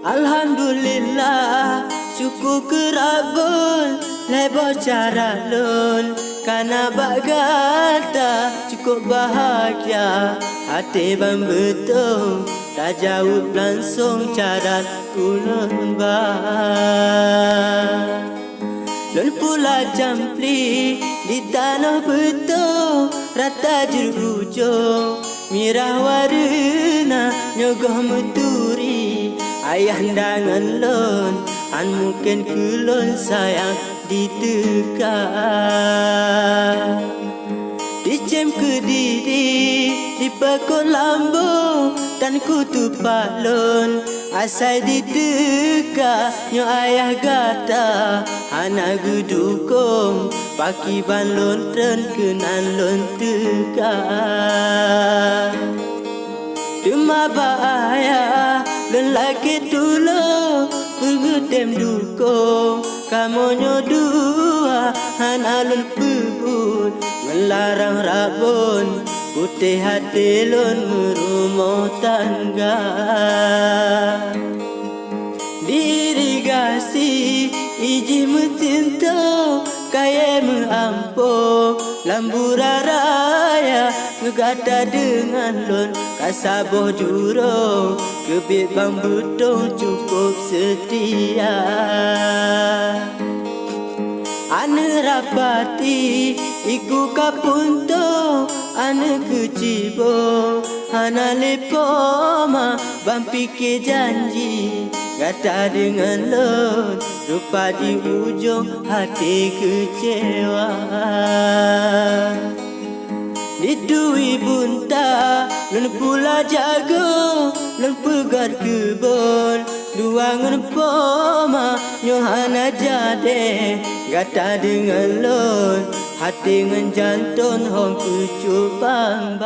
Alhamdulillah, syukur kerabun lebar cara lun, karena bagata cukup bahagia. Hati bang betul tak jauh langsung cara ulun bah. Lun pula jampli di tanah betul, rata jerujung mirah warna nyogoh meturi. Ayah dangan lon, an mungkin kulon sayang ditekak. Dicem ke diri, dipakut lambung, dan kutu palon. Asal ditekak, nyo ayah gata, anak gedukung, paki ban lon tren kenan lon tekak. Dema bahaya, lelaki dulu pengetem dukung, kamu nyodua han alun pebun, melarang rabun putih hati lun merumah tangga. Dirigasi iji mencinta kaya mengampung, lambura raya ngegata dengan lun kasaboh jurung, kebit bang betul cukup setia. Ane rapati iku kapunto, ane kecibo hana lepoma, bang pikir janji kata dengan lon, rupa di ujung hati kecewa. Ditui bunta, lun pula jago, lun pegar kebun, duangan poma, nyohana jade, kata dengan lon, hati dengan jantung hong kucu bang.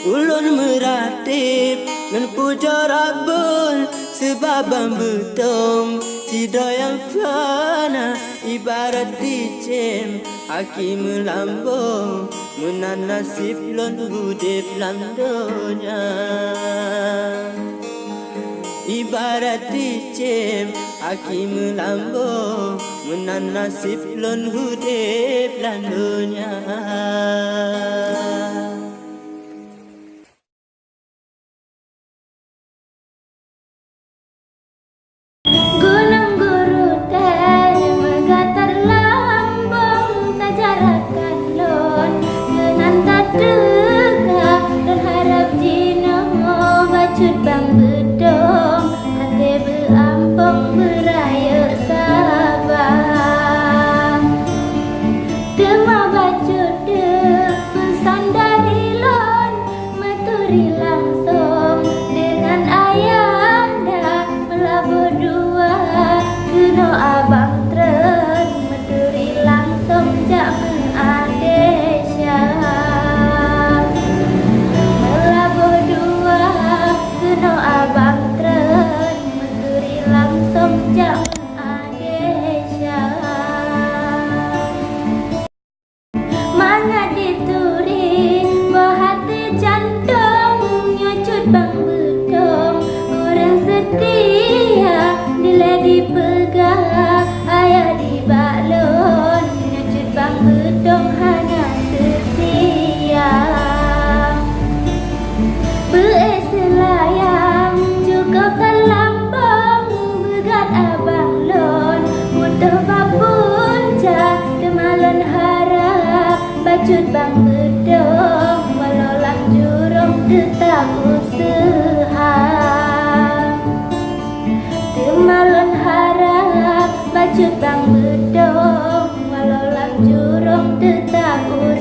Ulun meratip, lun puja rabun, sebab bang betum, tidak yang fana, ibarat dicem, haki melambung, menan nasib lon hudip landonya. Ibarat dicem, haki melambung, menan nasib lon hudip landonya. Bacut bang bedong, walau lang jurung tetap usaha. Temalon harap, bacut bang bedong, walau lang jurung tetap usaha.